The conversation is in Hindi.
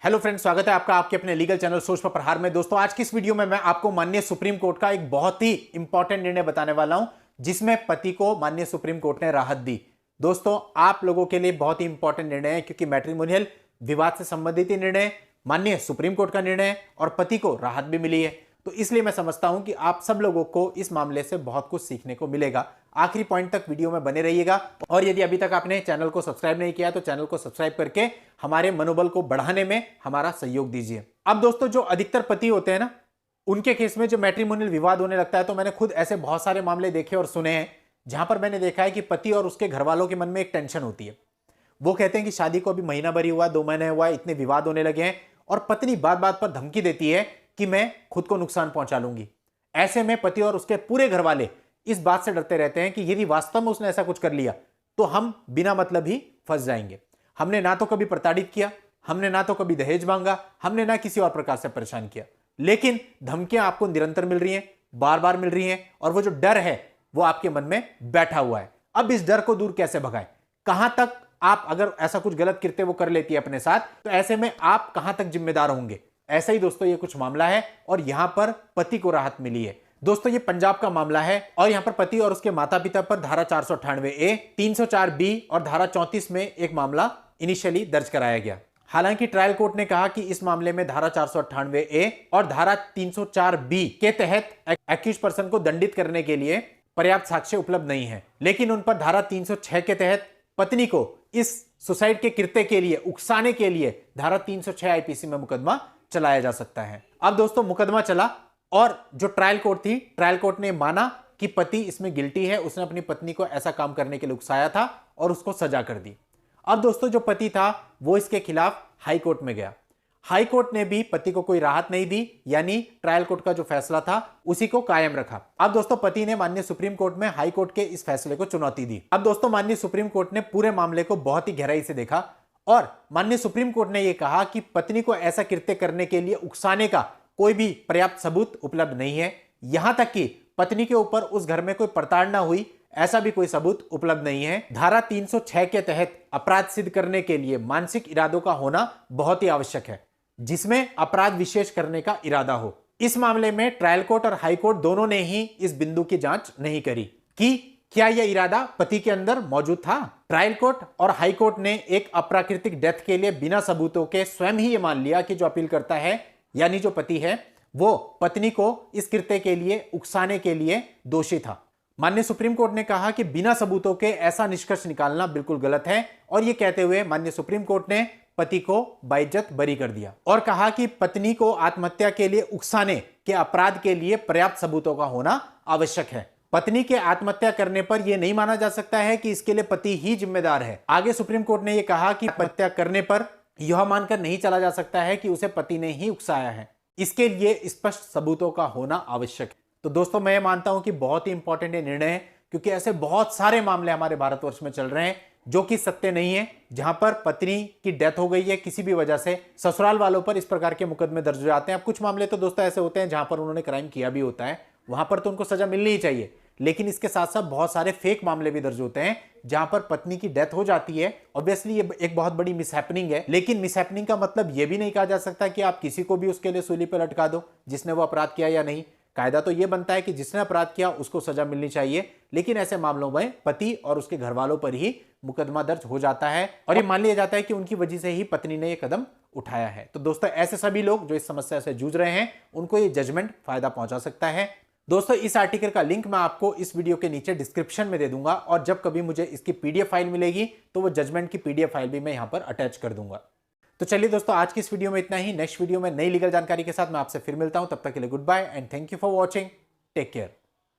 हेलो फ्रेंड्स, स्वागत है आपका आपके अपने लीगल चैनल सोच पर प्रहार में। दोस्तों, आज की इस वीडियो में मैं आपको माननीय सुप्रीम कोर्ट का एक बहुत ही इंपॉर्टेंट निर्णय बताने वाला हूं, जिसमें पति को माननीय सुप्रीम कोर्ट ने राहत दी। दोस्तों, आप लोगों के लिए बहुत ही इंपॉर्टेंट निर्णय है, क्योंकि मैट्रिमोनियल विवाद से संबंधित निर्णय, माननीय सुप्रीम कोर्ट का निर्णय और पति को राहत भी मिली है। तो इसलिए मैं समझता हूं कि आप सब लोगों को इस मामले से बहुत कुछ सीखने को मिलेगा। आखिरी पॉइंट तक वीडियो में बने रहिएगा, और यदि अभी तक आपने चैनल को सब्सक्राइब नहीं किया तो चैनल को सब्सक्राइब करके हमारे मनोबल को बढ़ाने में हमारा सहयोग दीजिए। अब दोस्तों, जो अधिकतर पति होते हैं ना, उनके केस में जो मैट्रिमोनियल विवाद होने लगता है, तो मैंने खुद ऐसे बहुत सारे मामले देखे और सुने हैं, जहां पर मैंने देखा है कि पति और उसके घर वालों के मन में एक टेंशन होती है। वो कहते हैं कि शादी को अभी महीना भर ही हुआ, 2 महीने हुआ, इतने विवाद होने लगे हैं, और पत्नी बात बात पर धमकी देती है कि मैं खुद को नुकसान पहुंचा लूंगी। ऐसे में पति और उसके पूरे घर वाले इस बात से डरते रहते हैं कि यदि वास्तव में उसने ऐसा कुछ कर लिया तो हम बिना मतलब ही फंस जाएंगे। हमने ना तो कभी प्रताड़ित किया, हमने ना तो कभी दहेज मांगा, हमने ना किसी और प्रकार से परेशान किया, लेकिन धमकियां आपको निरंतर मिल रही हैं, बार बार मिल रही हैं, और वो जो डर है वो आपके मन में बैठा हुआ है। अब इस डर को दूर कैसे भगाएं? कहां तक आप, अगर ऐसा कुछ गलत कृत्य वो कर लेती है अपने साथ, तो ऐसे में आप कहां तक जिम्मेदार होंगे? ऐसा ही दोस्तों ये कुछ मामला है, और यहां पर पति को राहत मिली है। दोस्तों, ये पंजाब का मामला है, और यहां पर पति और उसके माता पिता पर धारा 498A, 304B और धारा 34 में एक मामला इनिशियली दर्ज कराया गया। हालांकि ट्रायल कोर्ट ने कहा कि इस मामले में धारा 498A और धारा 304B के तहत एक्यूज पर्सन को दंडित करने के लिए पर्याप्त साक्ष्य उपलब्ध नहीं है, लेकिन उन पर धारा 306 के तहत पत्नी को इस सुसाइड के कृत्य के लिए उकसाने के लिए धारा 306 आईपीसी में मुकदमा चलाया जा सकता है। अब दोस्तों, मुकदमा चला, और जो ट्रायल कोर्ट थी, ट्रायल कोर्ट ने माना कि पति इसमें गिल्टी है, उसने अपनी पत्नी को ऐसा काम करने के लिए उकसाया था और उसको सजा कर दी। अब दोस्तों, जो पति था वो इसके खिलाफ हाई कोर्ट में गया। हाई कोर्ट ने भी पति को कोई राहत नहीं दी, यानी ट्रायल कोर्ट का जो फैसला था उसी को कायम रखा। अब दोस्तों, पति ने माननीय सुप्रीम कोर्ट में हाई कोर्ट के इस फैसले को चुनौती दी। अब दोस्तों, माननीय सुप्रीम कोर्ट ने पूरे मामले को बहुत ही गहराई से देखा, और माननीय सुप्रीम कोर्ट ने यह कहा कि पत्नी को ऐसा कृत्य करने के लिए उकसाने का कोई भी पर्याप्त सबूत उपलब्ध नहीं है। यहां तक कि पत्नी के ऊपर उस घर में कोई प्रताड़ना हुई, ऐसा भी कोई सबूत उपलब्ध नहीं है। धारा 306 के तहत अपराध सिद्ध करने के लिए मानसिक इरादों का होना बहुत ही आवश्यक है, जिसमें अपराध विशेष करने का इरादा हो। इस मामले में ट्रायल कोर्ट और हाई कोर्ट दोनों ने ही इस बिंदु की जांच नहीं करी कि क्या यह इरादा पति के अंदर मौजूद था। ट्रायल कोर्ट और हाई कोर्ट ने एक अप्राकृतिक डेथ के लिए बिना सबूतों के स्वयं ही यह मान लिया कि जो अपील करता है, यानी जो पति है, वो पत्नी को इस कृत्य के लिए उकसाने के लिए दोषी था। माननीय सुप्रीम कोर्ट ने कहा कि बिना सबूतों के ऐसा निष्कर्ष निकालना बिल्कुल गलत है, और यह कहते हुए माननीय सुप्रीम कोर्ट ने पति को बाइज्जत बरी कर दिया और कहा कि पत्नी को आत्महत्या के लिए उकसाने के अपराध के लिए पर्याप्त सबूतों का होना आवश्यक है। पत्नी के आत्महत्या करने पर यह नहीं माना जा सकता है कि इसके लिए पति ही जिम्मेदार है। आगे सुप्रीम कोर्ट ने यह कहा कि आत्महत्या करने पर यह मानकर नहीं चला जा सकता है कि उसे पति ने ही उकसाया है, इसके लिए स्पष्ट सबूतों का होना आवश्यक है। तो दोस्तों, मैं मानता हूं कि बहुत ही इंपॉर्टेंट निर्णय है, क्योंकि ऐसे बहुत सारे मामले हमारे भारतवर्ष में चल रहे हैं जो कि सत्य नहीं है, जहां पर पत्नी की डेथ हो गई है किसी भी वजह से, ससुराल वालों पर इस प्रकार के मुकदमे दर्ज हो जाते हैं। अब कुछ मामले तो दोस्तों ऐसे होते हैं जहां पर उन्होंने क्राइम किया भी होता है, वहां पर तो उनको सजा मिलनी ही चाहिए, लेकिन इसके साथ साथ बहुत सारे फेक मामले भी दर्ज होते हैं जहां पर पत्नी की डेथ हो जाती है। ऑब्वियसली ये एक बहुत बड़ी मिसहैपनिंग है, लेकिन मिसहैपनिंग का मतलब ये भी नहीं कहा जा सकता कि आप किसी को भी उसके लिए सूली पर लटका दो जिसने वो अपराध किया या नहीं। कायदा तो ये बनता है कि जिसने अपराध किया उसको सजा मिलनी चाहिए, लेकिन ऐसे मामलों में पति और उसके घर वालों पर ही मुकदमा दर्ज हो जाता है, और ये मान लिया जाता है कि उनकी वजह से ही पत्नी ने ये कदम उठाया है। तो दोस्तों, ऐसे सभी लोग जो इस समस्या से जूझ रहे हैं, उनको ये जजमेंट फायदा पहुंचा सकता है। दोस्तों, इस आर्टिकल का लिंक मैं आपको इस वीडियो के नीचे डिस्क्रिप्शन में दे दूंगा, और जब कभी मुझे इसकी पीडीएफ फाइल मिलेगी तो वो जजमेंट की पीडीएफ फाइल भी मैं यहां पर अटैच कर दूंगा। तो चलिए दोस्तों, आज की इस वीडियो में इतना ही। नेक्स्ट वीडियो में नई लीगल जानकारी के साथ मैं आपसे फिर मिलता हूं। तब तक के लिए goodbye and thank you for watching. Take care.